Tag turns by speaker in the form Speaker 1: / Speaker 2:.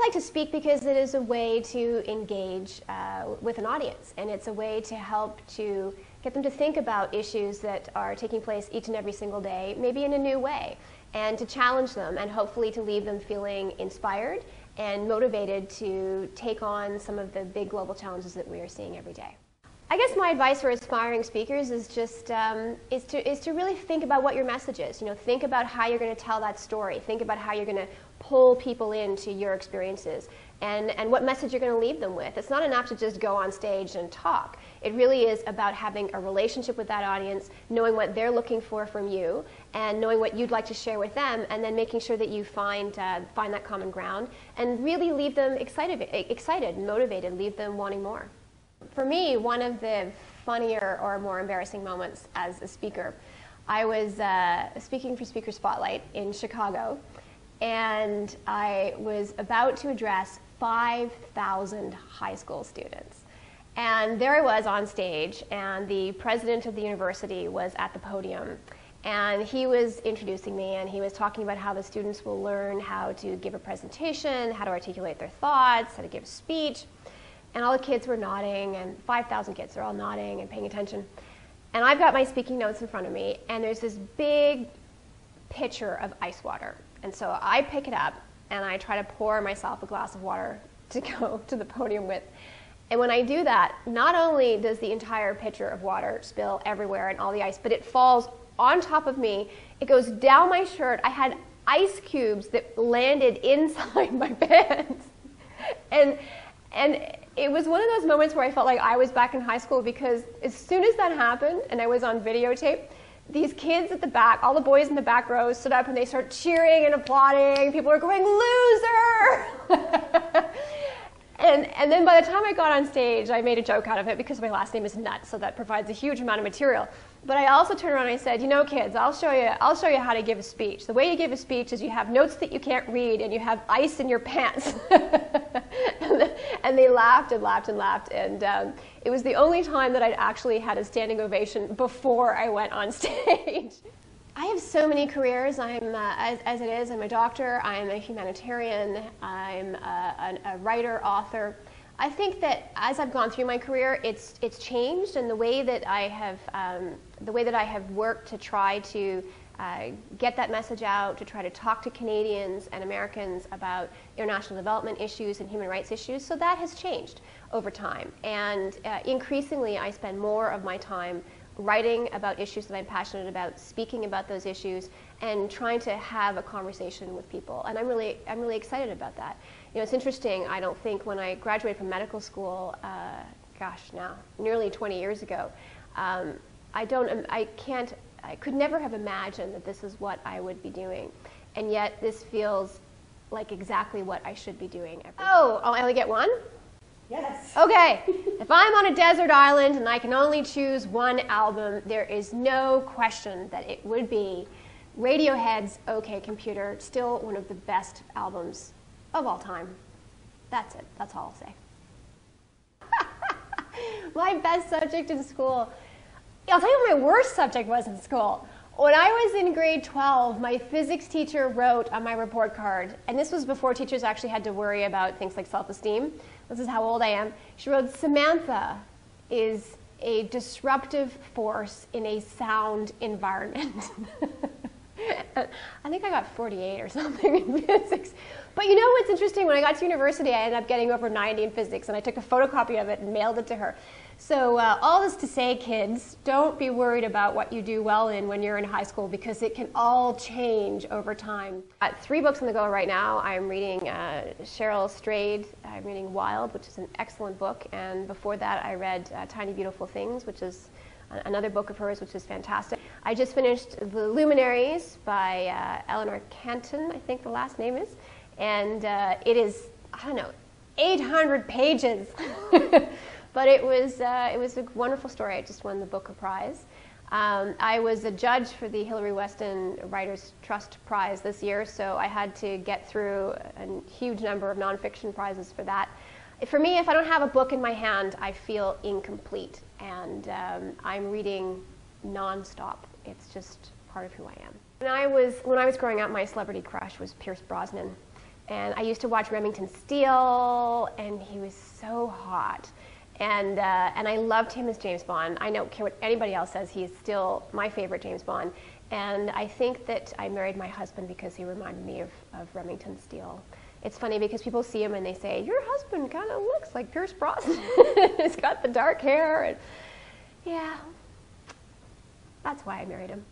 Speaker 1: like to speak because it is a way to engage with an audience, and it's a way to help to get them to think about issues that are taking place each and every single day, maybe in a new way, and to challenge them and hopefully to leave them feeling inspired and motivated to take on some of the big global challenges that we are seeing every day. I guess my advice for aspiring speakers is just is to really think about what your message is. You know, think about how you're going to tell that story. Think about how you're going to pull people into your experiences and what message you're going to leave them with. It's not enough to just go on stage and talk. It really is about having a relationship with that audience, knowing what they're looking for from you, and knowing what you'd like to share with them, and then making sure that you find that common ground and really leave them excited, motivated, leave them wanting more. For me, one of the funnier or more embarrassing moments as a speaker, I was speaking for Speaker Spotlight in Chicago, and I was about to address 5,000 high school students. And there I was on stage, and the president of the university was at the podium, and he was introducing me, and he was talking about how the students will learn how to give a presentation, how to articulate their thoughts, how to give a speech. And all the kids were nodding, and 5,000 kids are all nodding and paying attention. And I've got my speaking notes in front of me, and there's this big pitcher of ice water. And so I pick it up, and I try to pour myself a glass of water to go to the podium with. And when I do that, not only does the entire pitcher of water spill everywhere and all the ice, but it falls on top of me. It goes down my shirt. I had ice cubes that landed inside my pants. And it was one of those moments where I felt like I was back in high school, because as soon as that happened and I was on videotape, these kids at the back, all the boys in the back row stood up and they started cheering and applauding. People were going, "Loser!" And then by the time I got on stage, I made a joke out of it because my last name is Nutt, so that provides a huge amount of material. But I also turned around and I said, "You know, kids, I'll show you how to give a speech. The way you give a speech is you have notes that you can't read and you have ice in your pants." And they laughed and laughed and laughed, and it was the only time that I'd actually had a standing ovation before I went on stage. I have so many careers. I'm, as it is, I'm a doctor, I'm a humanitarian, I'm a writer, author. I think that as I've gone through my career, it's changed, and the way that I have worked to try to get that message out, to try to talk to Canadians and Americans about international development issues and human rights issues. So that has changed over time. And increasingly, I spend more of my time writing about issues that I'm passionate about, speaking about those issues, and trying to have a conversation with people. And I'm really excited about that. You know, it's interesting. I don't think when I graduated from medical school, now nearly 20 years ago, I could never have imagined that this is what I would be doing. And yet this feels like exactly what I should be doing every day. Oh, I only get one?
Speaker 2: Yes.
Speaker 1: Okay. If I'm on a desert island and I can only choose one album, there is no question that it would be Radiohead's OK Computer, still one of the best albums of all time. That's it. That's all I'll say. My best subject in school. I'll tell you what my worst subject was in school. When I was in grade 12, my physics teacher wrote on my report card, and this was before teachers actually had to worry about things like self-esteem. This is how old I am. She wrote, "Samantha is a disruptive force in a sound environment." I think I got 48 or something in physics. But you know what's interesting? When I got to university, I ended up getting over 90 in physics, and I took a photocopy of it and mailed it to her. So all this to say, kids, don't be worried about what you do well in when you're in high school, because it can all change over time. I've got 3 books on the go right now. I'm reading Cheryl Strayed. I'm reading Wild, which is an excellent book. And before that, I read Tiny Beautiful Things, which is another book of hers, which is fantastic. I just finished The Luminaries by Eleanor Canton, I think the last name is. And it is, I don't know, 800 pages. But it was a wonderful story. I just won the Booker Prize. I was a judge for the Hillary Weston Writers Trust Prize this year, so I had to get through a huge number of nonfiction prizes for that. For me, if I don't have a book in my hand, I feel incomplete, and I'm reading nonstop. It's just part of who I am. When I was growing up, my celebrity crush was Pierce Brosnan. And I used to watch Remington Steele, and he was so hot. And I loved him as James Bond. I don't care what anybody else says, he's still my favorite James Bond. And I think that I married my husband because he reminded me of Remington Steele. It's funny because people see him and they say, your husband kind of looks like Pierce Brosnan. He's got the dark hair. And yeah, that's why I married him.